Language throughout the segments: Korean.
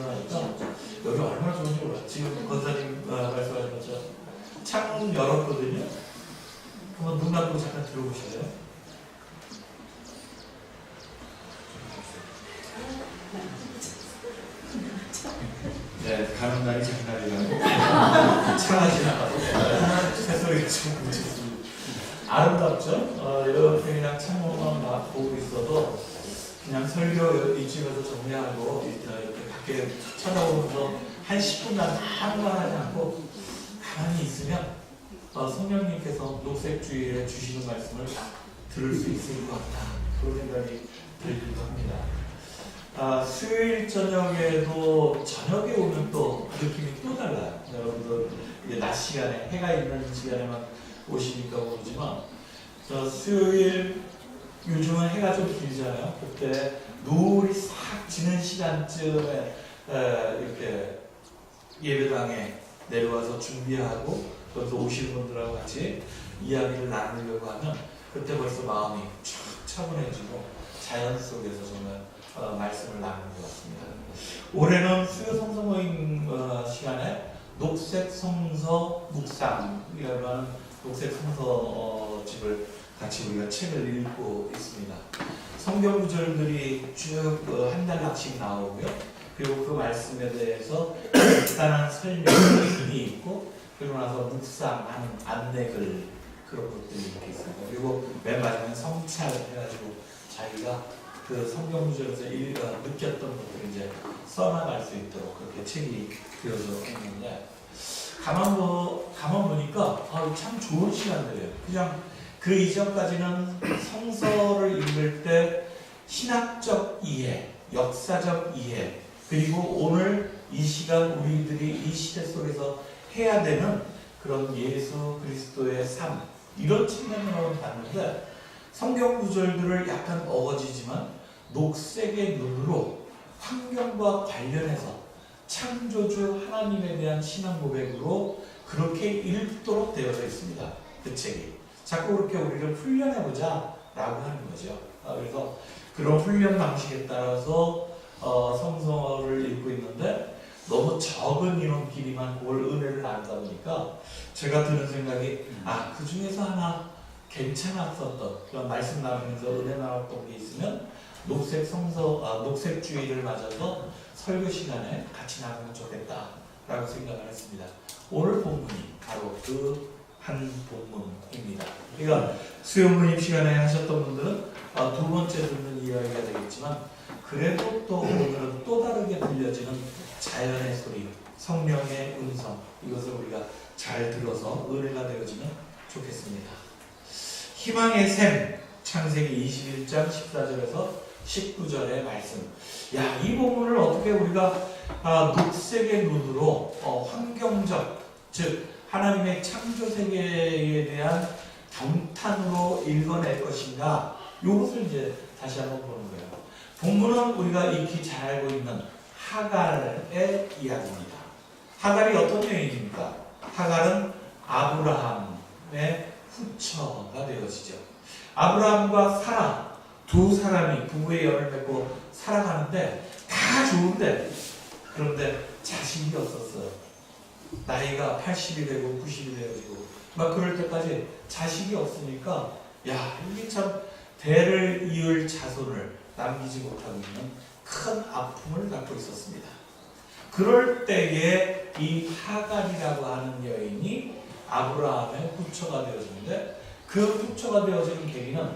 하니까 여기 얼마나 좋은지 몰라. 지금 권사님 말씀하신 것처럼 창문 열었거든요. 한번 눈 감고 잠깐 들어보실래요? 네, 가는 날이 장날이라고 차가 지나가도 새소리가 좀 묻혔습니다. 아름답죠? 이렇게 그냥 창문만 막 보고 있어도 그냥 설교 이쯤에서 정리하고 이렇게 밖에 쳐다보면서 한 10분간 아무 말 하지 않고 가만히 있으면 성령님께서 녹색주의에 주시는 말씀을 들을 수 있을 것 같다. 그런 생각이 들기도 합니다. 수요일 저녁에도 저녁에 오면 또 느낌이 또 달라요. 여러분들 이제 낮 시간에 해가 있는 시간에만 오시니까 모르지만 수요일 요즘은 해가 좀 길잖아요. 그때 노을이 싹 지는 시간쯤에 이렇게 예배당에 내려와서 준비하고 거기서 오시는 분들하고 같이 이야기를 나누려고 하면 그때 벌써 마음이 쫙 차분해지고 자연 속에서 정말 말씀을 나누는 것 같습니다. 올해는 수요 성서 모임 시간에 녹색 성서 묵상이라고 하는 녹색 성서 집을 같이 우리가 책을 읽고 있습니다. 성경 구절들이 쭉 한 달락씩 나오고요. 그리고 그 말씀에 대해서 간단한 설명이 있고 그리고 나서 묵상하는 안내글 그런 것들이 이렇게 있습니다. 그리고 맨 마지막에 성찰을 해가지고 자기가 그 성경 구절에서 느꼈던 것들을 이제 써나갈 수 있도록 그렇게 책이 되어져 있는데 가만 보니까 참 좋은 시간들이에요. 그냥 그 이전까지는 성서를 읽을 때 신학적 이해, 역사적 이해, 그리고 오늘 이 시간 우리들이 이 시대 속에서 해야 되는 그런 예수 그리스도의 삶 이런 측면으로 봤는데 성경 구절들을 약간 어거지지만 녹색의 눈으로 환경과 관련해서 창조주 하나님에 대한 신앙 고백으로 그렇게 읽도록 되어져 있습니다. 그 책이. 자꾸 그렇게 우리를 훈련해보자 라고 하는 거죠. 그래서 그런 훈련 방식에 따라서 성서를 읽고 있는데 너무 적은 인원끼리만 그걸 은혜를 나누다 보니까 제가 드는 생각이 그 중에서 하나 괜찮았었던 그런 말씀 나누면서 은혜 나눴던 게 있으면 녹색 성서, 녹색주의를 맞아서 설교 시간에 같이 나누면 좋겠다 라고 생각을 했습니다. 오늘 본문이 바로 그 한 본문입니다. 그러니까 수요 모임 시간에 하셨던 분들은 두 번째 듣는 이야기가 되겠지만 그래도 또 오늘은 또 다르게 들려지는 자연의 소리, 성령의 음성 이것을 우리가 잘 들어서 은혜가 되어지면 좋겠습니다. 희망의 샘 창세기 21장 14절에서 19절의 말씀. 이 본문을 어떻게 우리가 녹색의 눈으로 환경적 즉 하나님의 창조 세계에 대한 경탄으로 읽어낼 것인가? 이것을 이제 다시 한번 보는 거예요. 본문은 우리가 익히 잘 알고 있는 하갈의 이야기입니다. 하갈이 어떤 여인입니까? 하갈은 아브라함의 후처가 되어지죠. 아브라함과 사라 두 사람이 부부의 열을 맺고 살아가는데 다 좋은데 그런데 자식이 없었어요. 나이가 80이 되고 90이 되어지고 막 그럴 때까지 자식이 없으니까 이게 참 대를 이을 자손을 남기지 못하고 있는 큰 아픔을 갖고 있었습니다. 그럴 때에 이 하갈이라고 하는 여인이 아브라함의 후처가 되어지는데 그 후처가 되어지는 계기는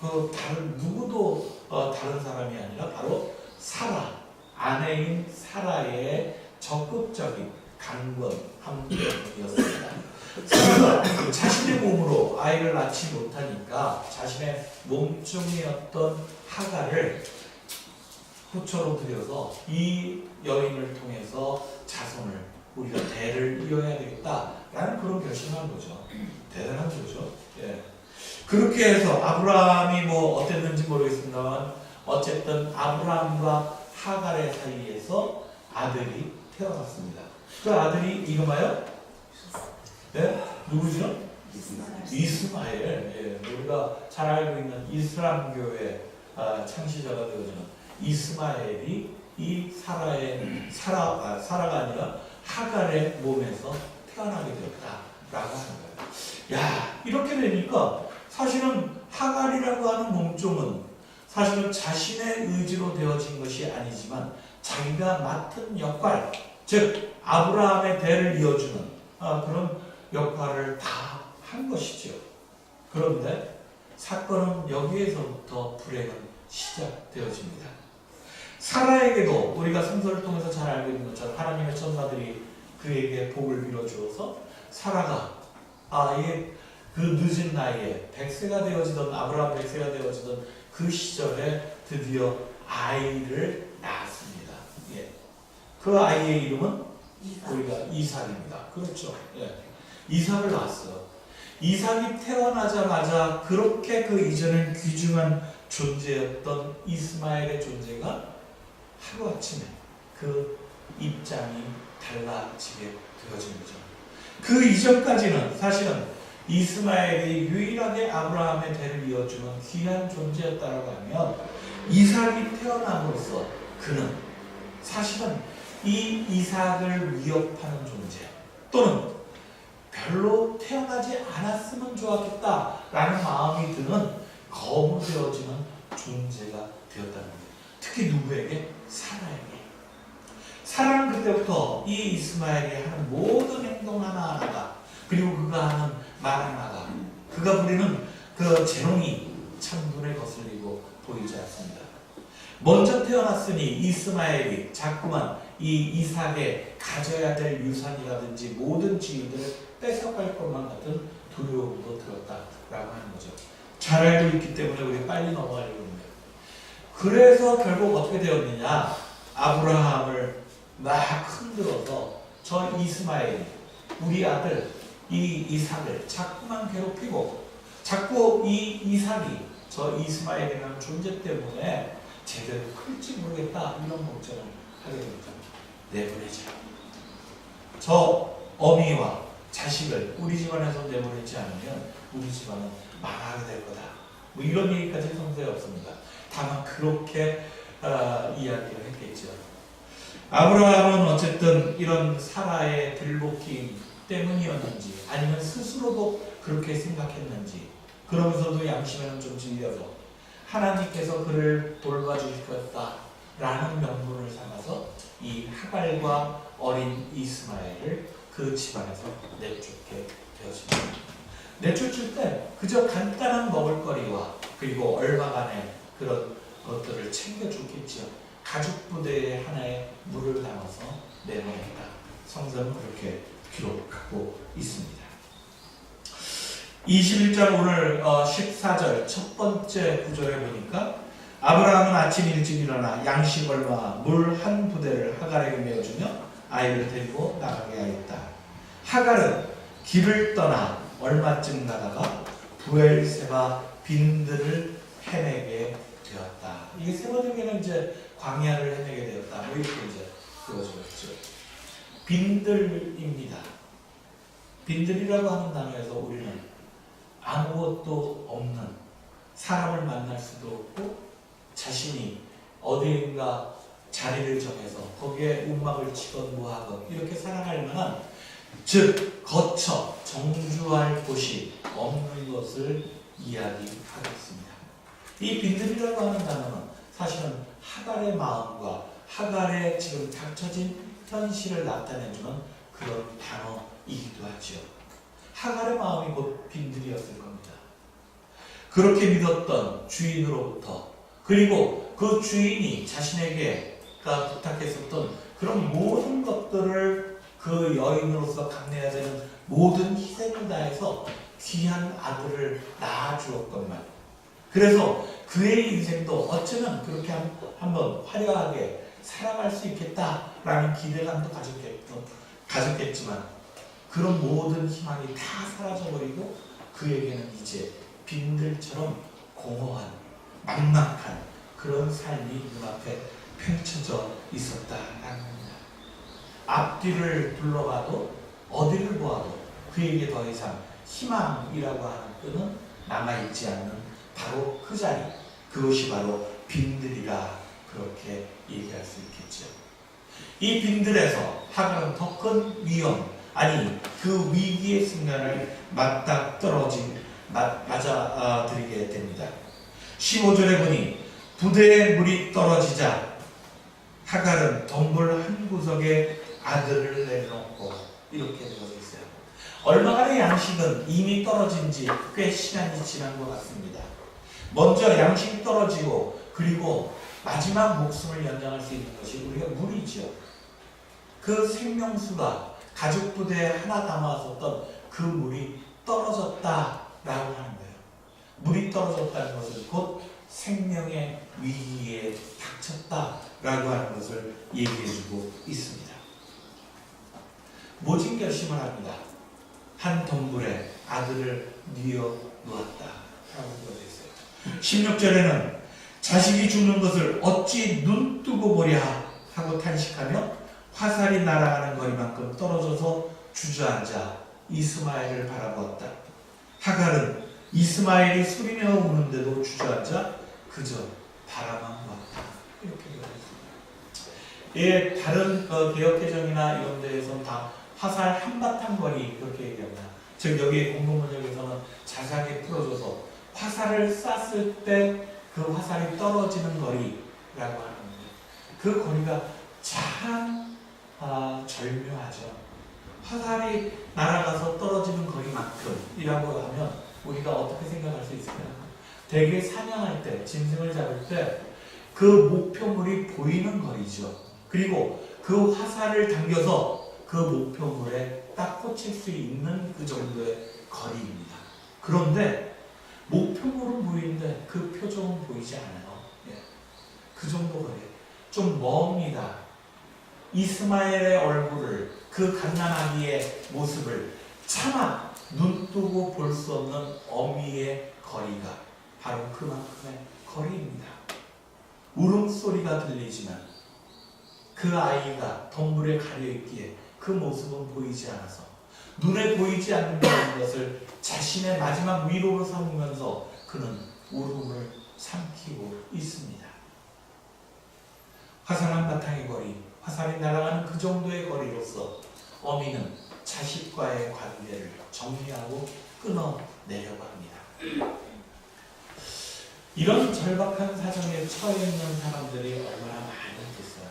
그 다른 누구도 다른 사람이 아니라 바로 사라 아내인 사라의 적극적인 강건함 때문이었습니다. 사라가 자신의 몸으로 아이를 낳지 못하니까 자신의 몸종이었던 하갈을 후처로 들여서 이 여인을 통해서 자손을 우리가 대를 이어야 되겠다라는 그런 결심을 한 거죠. 대단한 거죠. 그렇게 해서 아브라함이 어땠는지 모르겠습니다만 어쨌든 아브라함과 하갈의 사이에서 아들이 태어났습니다. 그 아들이 이름하여 누구죠? 이스마엘. 우리가 잘 알고 있는 이슬람교의 창시자가 되어지는 이스마엘이 이 사라가 아니라 하갈의 몸에서 태어나게 되었다라고 하는 거예요. 야, 이렇게 되니까 사실은 하갈이라고 하는 몸종은 사실은 자신의 의지로 되어진 것이 아니지만 자기가 맡은 역할, 즉 아브라함의 대를 이어주는 그런 역할을 다 한 것이죠. 그런데 사건은 여기에서부터 불행은 시작되어집니다. 사라에게도 우리가 성서를 통해서 잘 알고 있는 것처럼 하나님의 천사들이 그에게 복을 빌어주어서 사라가 아예 그 늦은 나이에 100세가 되어지던 아브라함 100세가 되어지던 그 시절에 드디어 아이를 낳았습니다. 예. 그 아이의 이름은 우리가 이삭입니다. 그렇죠. 예. 이삭을 낳았어요. 이삭이 태어나자마자 그렇게 그 이전엔 귀중한 존재였던 이스마엘의 존재가 하루아침에 그 입장이 달라지게 되어진 거죠. 그 이전까지는 사실은 이스마엘이 유일하게 아브라함의 대를 이어주는 귀한 존재였다고 하면 이삭이 태어남으로써 그는 사실은 이 이삭을 위협하는 존재 또는 별로 태어나지 않았으면 좋았겠다라는 마음이 드는 거부되어지는 존재가 되었다는 거예요. 특히 누구에게? 사라에게. 사라는 그때부터 이 이스마엘이 하는 모든 행동 하나하나가 그리고 그가 하는 말 하나가 그가 부리는 그 재롱이 참 눈에 거슬리고 보이지 않습니다. 먼저 태어났으니 이스마엘이 자꾸만 이 이삭의 가져야 될 유산이라든지 모든 지위들을 뺏어갈 것만 같은 두려움도 들었다라고 하는 거죠. 잘 알고 있기 때문에 우리 빨리 넘어가려고 합니다. 그래서 결국 어떻게 되었느냐? 아브라함을 막 흔들어서 저 이스마엘, 우리 아들 이 이삭을 자꾸만 괴롭히고 자꾸 이 이삭이 저 이스마엘이라는 존재 때문에 제대로 클지 모르겠다 이런 걱정을 하게 됩니다. 내보내자. 저 어미와 자식을 우리 집안에서 내보내지 않으면 우리 집안은 망하게 될 거다. 뭐 이런 얘기까지 성서에 없습니다. 다만 그렇게 이야기를 했겠죠. 아브라함은 어쨌든 이런 사라의 들볶이 때문이었는지 아니면 스스로도 그렇게 생각했는지 그러면서도 양심에는 좀 질려서 하나님께서 그를 돌봐주실 것이다라는 명분을 삼아서 이 하갈과 어린 이스마엘을 그 집안에서 내쫓게 되었습니다. 내쫓을 때 그저 간단한 먹을거리와 그리고 얼마간의 그런 것들을 챙겨줬겠지요. 가죽 부대에 하나의 물을 담아서 내보냈다. 성서는 그렇게 기록하고 있습니다. 21장 오늘 14절 첫 번째 구절에 보니까 아브라함은 아침 일찍 일어나 양식 얼마 물 한 부대를 하갈에게 메어주며 아이를 데리고 나가게 하였다. 하갈은 길을 떠나 얼마쯤 가다가 부엘세바 빈들을 헤매게 되었다. 이게 세 번째는 이제 광야를 헤매게 되었다. 뭐 이렇게 이제 그어졌죠. 빈들입니다. 빈들이라고 하는 단어에서 우리는 아무것도 없는 사람을 만날 수도 없고 자신이 어디인가 자리를 정해서 거기에 움막을 치건 뭐하건 이렇게 살아갈 만한 즉 거처 정주할 곳이 없는 것을 이야기하겠습니다. 이 빈들이라고 하는 단어는 사실은 하갈의 마음과 하갈의 지금 닥쳐진 현실을 나타내주는 그런 단어이기도 하죠. 하갈의 마음이 곧 빈들이었을 겁니다. 그렇게 믿었던 주인으로부터 그리고 그 주인이 자신에게가 부탁했었던 그런 모든 것들을 그 여인으로서 감내해야 되는 모든 희생을 다해서 귀한 아들을 낳아주었건만 그래서 그의 인생도 어쩌면 그렇게 한번 화려하게 살아갈 수 있겠다라는 기대감도 가졌겠지만 그런 모든 희망이 다 사라져버리고 그에게는 이제 빈들처럼 공허한 막막한 그런 삶이 눈앞에 펼쳐져 있었다라는 겁니다. 앞뒤를 둘러봐도 어디를 보아도 그에게 더 이상 희망이라고 하는 끈은 남아있지 않는 바로 그 자리 그것이 바로 빈들이라 그렇게 얘기할 수 있겠죠. 이 빈들에서 하갈은 더 큰 위험, 아니 그 위기의 순간을 맞아들이게 됩니다. 15절에 보니 부대에 물이 떨어지자 하갈은 덤불 한 구석에 아들을 내려놓고 이렇게 되어져 있어요. 얼마간의 양식은 이미 떨어진 지 꽤 시간이 지난 것 같습니다. 먼저 양식이 떨어지고 그리고 마지막 목숨을 연장할 수 있는 것이 우리가 물이죠. 그 생명수가 가죽 부대에 하나 담아뒀던 그 물이 떨어졌다라고 하는 거예요. 물이 떨어졌다는 것은 곧 생명의 위기에 닥쳤다라고 하는 것을 얘기해주고 있습니다. 모진 결심을 합니다. 한 덤불에 아들을 뉘어 놓았다라고 되어 있어요. 16절에는 자식이 죽는 것을 어찌 눈 뜨고 보랴 하고 탄식하며 화살이 날아가는 거리만큼 떨어져서 주저앉아 이스마엘을 바라보았다. 하갈은 이스마엘이 소리내어 우는데도 주저앉아 그저 바라만 보았다. 이렇게 되어 있습니다. 예, 다른 개역개정이나 이런 데에서는 다 화살 한바탕 거리 그렇게 얘기합니다. 즉 여기 공동번역에서는 자세하게 풀어줘서 화살을 쐈을 때 그 화살이 떨어지는 거리라고 하는데 그 거리가 참 절묘하죠. 화살이 날아가서 떨어지는 거리만큼이라고 하면 우리가 어떻게 생각할 수 있을까요? 대개 사냥할 때, 짐승을 잡을 때 그 목표물이 보이는 거리죠. 그리고 그 화살을 당겨서 그 목표물에 딱 꽂힐 수 있는 그 정도의 거리입니다. 그런데 목표물은 보이는데 그 표정은 보이지 않아요. 예. 그 정도 거리. 좀 멉니다. 이스마엘의 얼굴을, 그 갓난아기의 모습을 차마 눈 뜨고 볼 수 없는 어미의 거리가 바로 그만큼의 거리입니다. 울음소리가 들리지만 그 아이가 덤불에 가려있기에 그 모습은 보이지 않아서 눈에 보이지 않는다는 것을 자신의 마지막 위로로 삼으면서 그는 울음을 삼키고 있습니다. 화살 한 바탕의 거리, 화살이 날아가는 그 정도의 거리로서 어미는 자식과의 관계를 정리하고 끊어내려고 합니다. 이런 절박한 사정에 처해 있는 사람들이 얼마나 많겠어요.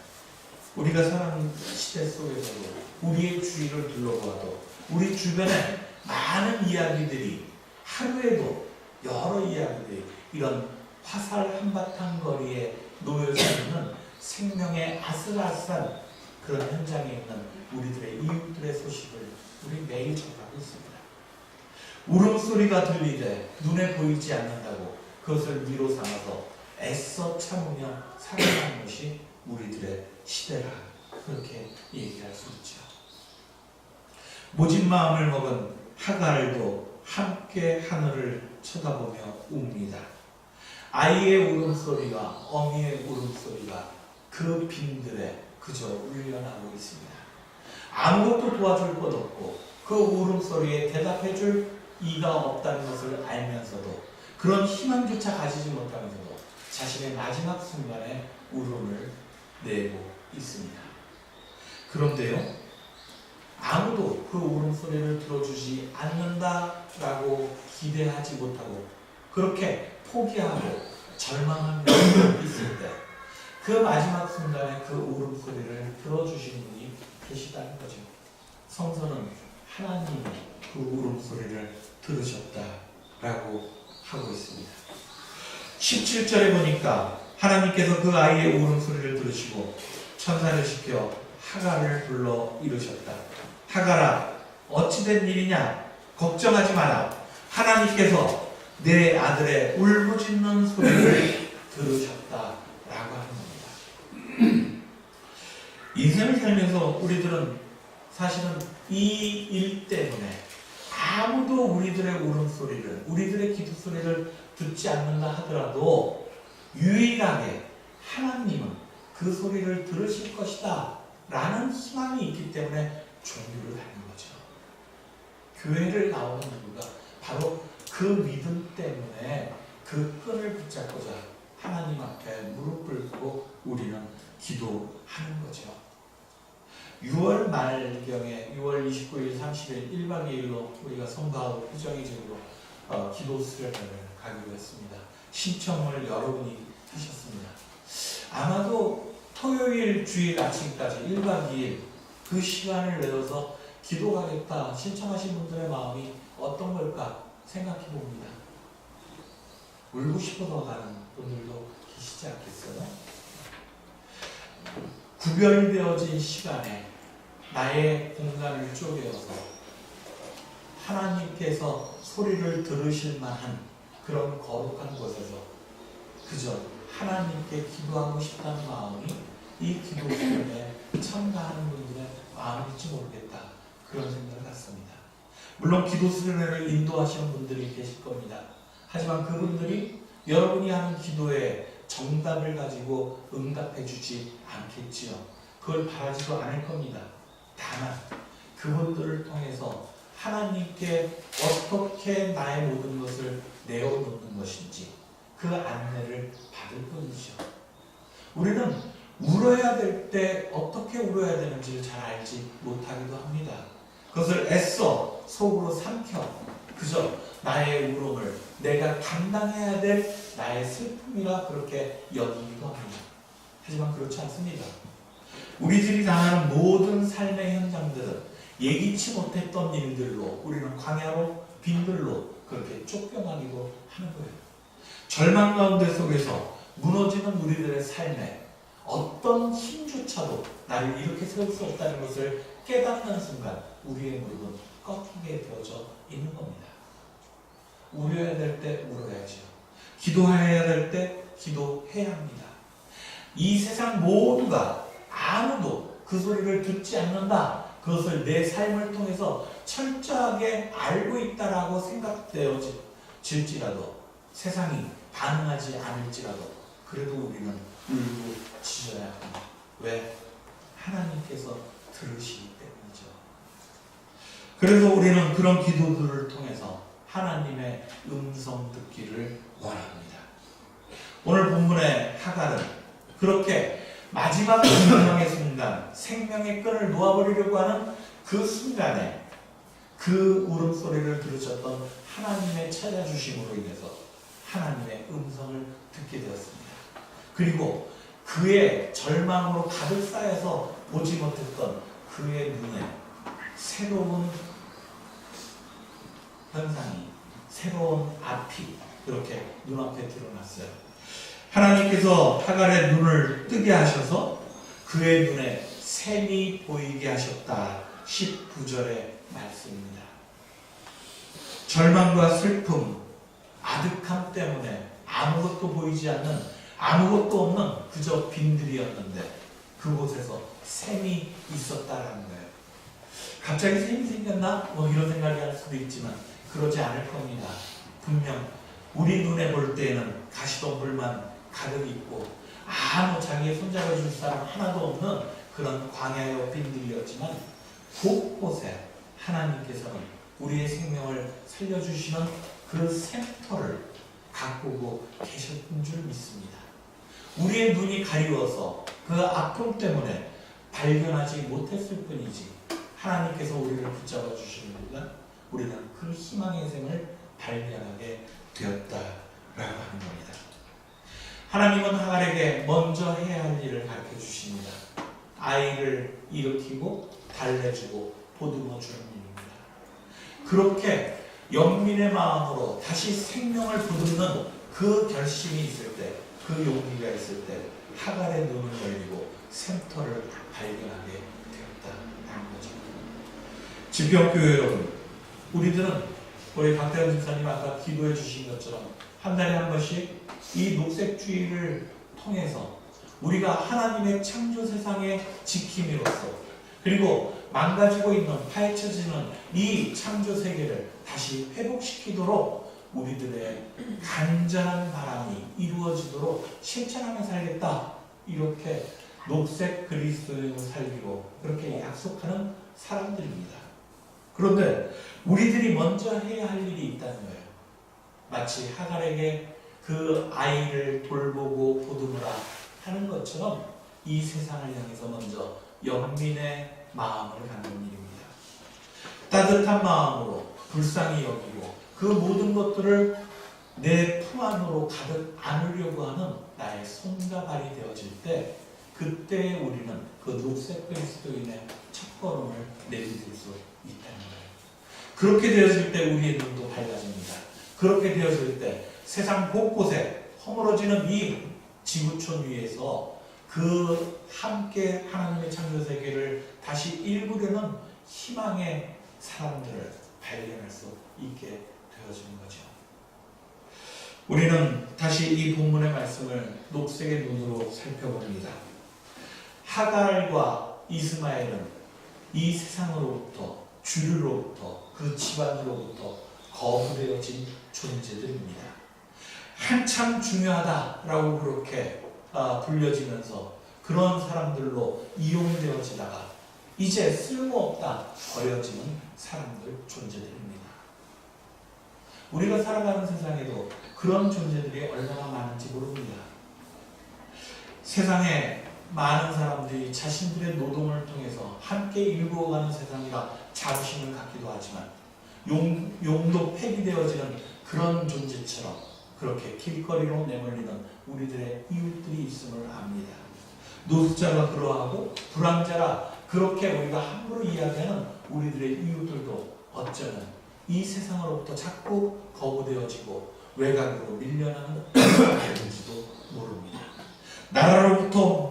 우리가 사는 시대 속에서도 우리의 주위를 둘러보아도 우리 주변에 많은 이야기들이 하루에도 여러 이야기들이 이런 화살 한바탕 거리에 놓여져 있는 생명의 아슬아슬한 그런 현장에 있는 우리들의 이웃들의 소식을 우리 매일 접하고 있습니다. 울음소리가 들리되 눈에 보이지 않는다고 그것을 위로 삼아서 애써 참으며 살아가는 것이 우리들의 시대라 그렇게 얘기할 수 있죠. 모진 마음을 먹은 하갈도 함께 하늘을 쳐다보며 웁니다. 아이의 울음소리가 어미의 울음소리가 그 빈들에 그저 울려나고 있습니다. 아무것도 도와줄 것 없고 그 울음소리에 대답해줄 이가 없다는 것을 알면서도 그런 희망조차 가지지 못하면서도 자신의 마지막 순간에 울음을 내고 있습니다. 그런데요, 아무도 그 울음소리를 들어주지 않는다라고 기대하지 못하고 그렇게 포기하고 절망하며 있을 때 그 마지막 순간에 그 울음소리를 들어주신 분이 계시다는 거죠. 성서는 하나님이 그 울음소리를 들으셨다라고 하고 있습니다. 17절에 보니까 하나님께서 그 아이의 울음소리를 들으시고 천사를 시켜 하갈을 불러 이르셨다. 하갈아, 어찌된 일이냐? 걱정하지 마라. 하나님께서 내 아들의 울부짖는 소리를 들으셨다라고 하는 겁니다. 인생을 살면서 우리들은 사실은 이 일 때문에 아무도 우리들의 울음소리를, 우리들의 기도소리를 듣지 않는다 하더라도 유일하게 하나님은 그 소리를 들으실 것이다 라는 희망이 있기 때문에 종교를 하는 거죠. 교회를 나오는 이유가 바로 그 믿음 때문에 그 끈을 붙잡고자 하나님 앞에 무릎 꿇고 우리는 기도하는 거죠. 6월 말경에 6월 29일, 30일 1박 2일로 우리가 성가하고 표정의적으로 기도 수련회를 가기로 했습니다. 신청을 여러분이 하셨습니다. 아마도 토요일 주일 아침까지 1박 2일 그 시간을 내어서 기도하겠다 신청하신 분들의 마음이 어떤 걸까 생각해 봅니다. 울고 싶어서 가는 분들도 계시지 않겠어요? 구별되어진 시간에 나의 공간을 쪼개어서 하나님께서 소리를 들으실 만한 그런 거룩한 곳에서 그저 하나님께 기도하고 싶다는 마음이 이 기도 수련에 참가하는 분들의 마음일지 모르겠다. 그런 생각을 갖습니다. 물론 기도 수련회를 인도하시는 분들이 계실 겁니다. 하지만 그분들이 여러분이 하는 기도에 정답을 가지고 응답해 주지 않겠지요. 그걸 바라지도 않을 겁니다. 다만 그분들을 통해서 하나님께 어떻게 나의 모든 것을 내어놓는 것인지 그 안내를 받을 뿐이죠. 우리는 울어야 될 때 어떻게 울어야 되는지를 잘 알지 못하기도 합니다. 그것을 애써 속으로 삼켜 그저 나의 울음을 내가 감당해야 될 나의 슬픔이라 그렇게 여기기도 합니다. 하지만 그렇지 않습니다. 우리들이 당하는 모든 삶의 현장들은 예기치 못했던 일들로 우리는 광야로 빈들로 그렇게 쫓겨나기도 하는 거예요. 절망 가운데 속에서 무너지는 우리들의 삶에 어떤 힘조차도 나를 이렇게 세울 수 없다는 것을 깨닫는 순간 우리의 무릎은 꺾이게 되어져 있는 겁니다. 울어야 될 때 울어야죠. 기도해야 될 때 기도해야 합니다. 이 세상 모두가 아무도 그 소리를 듣지 않는다. 그것을 내 삶을 통해서 철저하게 알고 있다라고 생각되어질지라도 세상이 반응하지 않을지라도 그래도 우리는 울고 짖어야 합니다. 왜? 하나님께서 들으시기 때문이죠. 그래서 우리는 그런 기도들을 통해서 하나님의 음성 듣기를 원합니다. 오늘 본문의 하갈은 그렇게 마지막 생명의 순간, 생명의 끈을 놓아버리려고 하는 그 순간에 그 울음소리를 들으셨던 하나님의 찾아주심으로 인해서 하나님의 음성을 듣게 되었습니다. 그리고 그의 절망으로 가득 쌓여서 보지 못했던 그의 눈에 새로운 현상이, 새로운 앞이 그렇게 눈앞에 드러났어요. 하나님께서 하갈의 눈을 뜨게 하셔서 그의 눈에 샘이 보이게 하셨다. 19절의 말씀입니다. 절망과 슬픔, 아득함 때문에 아무것도 보이지 않는, 아무것도 없는 그저 빈들이었는데 그곳에서 샘이 있었다라는 거예요. 갑자기 샘이 생겼나? 이런 생각이 할 수도 있지만 그러지 않을 겁니다. 분명 우리 눈에 볼 때에는 가시덤불만 가득 있고 아무 자기의 손잡아줄 사람 하나도 없는 그런 광야의 빈들이었지만 곳곳에 하나님께서는 우리의 생명을 살려주시는 그 샘터를 가꾸고 계셨던 줄 믿습니다. 우리의 눈이 가리워서 그 아픔 때문에 발견하지 못했을 뿐이지 하나님께서 우리를 붙잡아 주시는 순간 우리는 그 희망의 샘을 발견하게 되었다라고 하는 겁니다. 하나님은 하갈에게 먼저 해야 할 일을 가르쳐 주십니다. 아이를 일으키고 달래주고 보듬어 주는 일입니다. 그렇게 영민의 마음으로 다시 생명을 보듬는 그 결심이 있을 때, 그 용기가 있을 때 하갈의 눈을 열리고 샘터를 발견하게 되었다는 거죠. 지평교회 여러분, 우리들은 우리 박대현 집사님 아까 기도해 주신 것처럼 한 달에 한 번씩 이 녹색주의를 통해서 우리가 하나님의 창조 세상의 지킴이로서 그리고 망가지고 있는 파헤쳐지는 이 창조 세계를 다시 회복시키도록 우리들의 간절한 바람이 이루어지도록 실천하며 살겠다. 이렇게 녹색 그리스도인으로 살기로 그렇게 약속하는 사람들입니다. 그런데 우리들이 먼저 해야 할 일이 있다는 거예요. 마치 하갈에게 그 아이를 돌보고 보듬으라 하는 것처럼 이 세상을 향해서 먼저 연민의 마음을 갖는 일입니다. 따뜻한 마음으로 불쌍히 여기고 그 모든 것들을 내 품 안으로 가득 안으려고 하는 나의 손과 발이 되어질 때, 그때 우리는 그 녹색 그리스도인의 첫걸음을 내디딜 수 있다는 거예요. 그렇게 되었을 때 우리의 눈도 밝아집니다. 그렇게 되었을 때 세상 곳곳에 허물어지는 이 지구촌 위에서 그 함께 하나님의 창조 세계를 다시 일구려는 희망의 사람들을 발견할 수 있게 되어지는 거죠. 우리는 다시 이 본문의 말씀을 녹색의 눈으로 살펴봅니다. 하갈과 이스마엘은 이 세상으로부터, 주류로부터, 그 집안으로부터 거부되어진 존재들입니다. 한참 중요하다라고 그렇게 불려지면서 그런 사람들로 이용되어지다가 이제 쓸모없다 버려지는 사람들, 존재들입니다. 우리가 살아가는 세상에도 그런 존재들이 얼마나 많은지 모릅니다. 세상에 많은 사람들이 자신들의 노동을 통해서 함께 일구어가는 세상이라 자부심을 갖기도 하지만 용도 폐기되어지는 그런 존재처럼 그렇게 길거리로 내몰리는 우리들의 이웃들이 있음을 압니다. 노숙자가 그러하고 불황자라 그렇게 우리가 함부로 이야기하는 우리들의 이웃들도 어쩌면 이 세상으로부터 자꾸 거부되어지고 외곽으로 밀려나는 사람들인지도 모릅니다. 나라로부터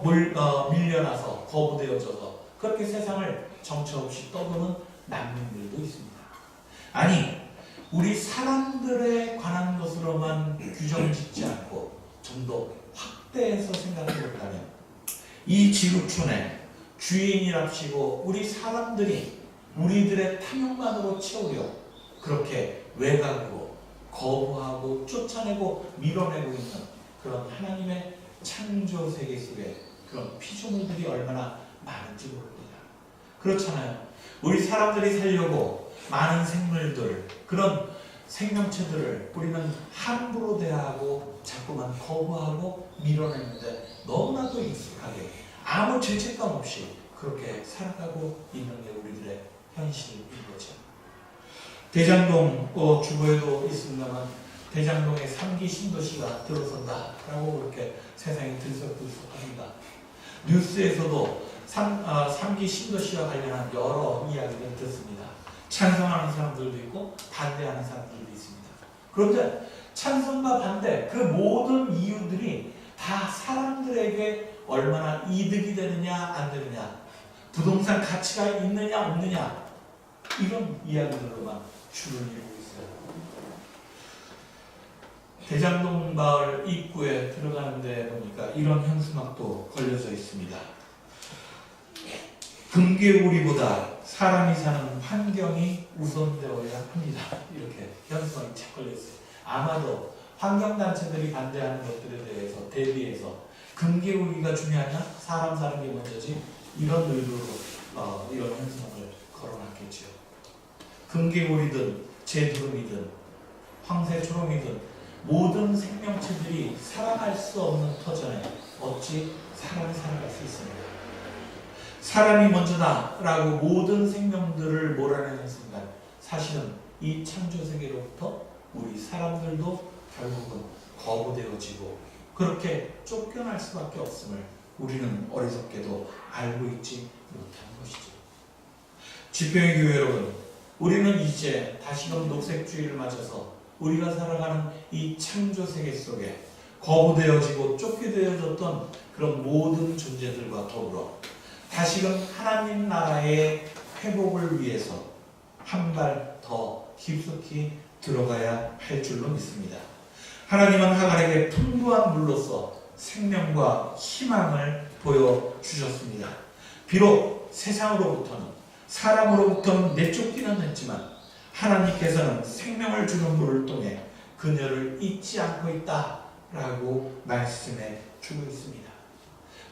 밀려나서 거부되어져서 그렇게 세상을 정처 없이 떠도는 난민들도 있습니다. 아니, 우리 사람들에 관한 것으로만 규정을 짓지 않고 좀 더 확대해서 생각해 볼다면 이 지구촌에 주인이랍시고 우리 사람들이 우리들의 탐욕만으로 채우려 그렇게 외곽으로 거부하고 쫓아내고 밀어내고 있는 그런 하나님의 창조 세계 속에 그런 피조물들이 얼마나 많은지 모릅니다. 그렇잖아요. 우리 사람들이 살려고 많은 생물들, 그런 생명체들을 우리는 함부로 대하고 자꾸만 거부하고 밀어내는데 너무나도 익숙하게 아무 죄책감 없이 그렇게 살아가고 있는 게 우리들의 현실인 거죠. 대장동 주보에도 있습니다만 대장동에 3기 신도시가 들어선다라고 그렇게 세상이 들썩들썩합니다. 뉴스에서도 3기 신도시와 관련한 여러 이야기를 듣습니다. 찬성하는 사람들도 있고 반대하는 사람들도 있습니다. 그런데 찬성과 반대 그 모든 이유들이 다 사람들에게 얼마나 이득이 되느냐 안 되느냐, 부동산 가치가 있느냐 없느냐, 이런 이야기들로만 줄을 이루고 있어요. 대장동 마을 입구에 들어가는 데 보니까 이런 현수막도 걸려져 있습니다. 금개구리보다 사람이 사는 환경이 우선되어야 합니다. 이렇게 현수막이 책 걸려 있어요. 아마도 환경단체들이 반대하는 것들에 대해서 대비해서 금개구리가 중요하냐 사람 사는 게 먼저지, 이런 의도로 이런 현수막을 걸어놨겠죠. 금개구리든 제두름이든 황새초롱이든 모든 생명체들이 살아갈 수 없는 터전에 어찌 사람이 살아갈 수 있습니까? 사람이 먼저다라고 모든 생명들을 몰아내는 순간 사실은 이 창조세계로부터 우리 사람들도 결국은 거부되어지고 그렇게 쫓겨날 수밖에 없음을 우리는 어리석게도 알고 있지 못하는 것이죠. 집회의 교회 여러분, 우리는 이제 다시금 녹색주의를 맞아서 우리가 살아가는 이 창조세계 속에 거부되어지고 쫓겨되어졌던 그런 모든 존재들과 더불어 다시금 하나님 나라의 회복을 위해서 한 발 더 깊숙이 들어가야 할 줄로 믿습니다. 하나님은 하갈에게 풍부한 물로서 생명과 희망을 보여주셨습니다. 비록 세상으로부터는, 사람으로부터는 내쫓기는 했지만 하나님께서는 생명을 주는 물을 통해 그녀를 잊지 않고 있다라고 말씀해 주고 있습니다.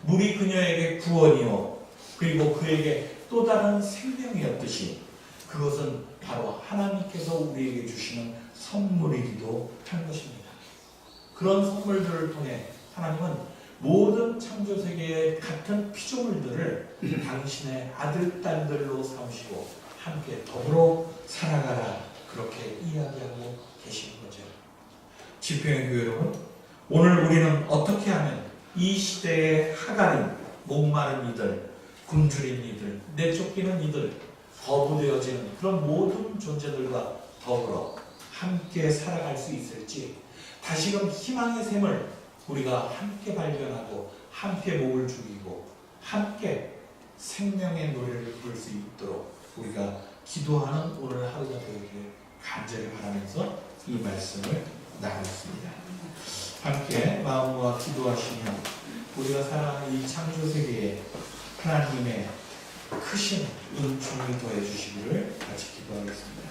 물이 그녀에게 구원이요 그리고 그에게 또 다른 생명이었듯이 그것은 바로 하나님께서 우리에게 주시는 선물이기도 한 것입니다. 그런 선물들을 통해 하나님은 모든 창조세계의 같은 피조물들을 당신의 아들, 딸들로 삼으시고 함께 더불어 살아가라 그렇게 이야기하고 계신 거죠. 지평의 교회 여러분, 오늘 우리는 어떻게 하면 이 시대의 하가린, 목마른 이들, 굶주린 이들, 내쫓기는 이들, 거부되어지는 그런 모든 존재들과 더불어 함께 살아갈 수 있을지 다시금 희망의 샘을 우리가 함께 발견하고 함께 목을 죽이고 함께 생명의 노래를 부를 수 있도록 우리가 기도하는 오늘 하루가 되기를 간절히 바라면서 이 말씀을 나눴습니다. 함께 마음과 기도하시며 우리가 살아가는 이 창조세계에 하나님의 크신 은총이 더해 주시기를 같이 기도하겠습니다.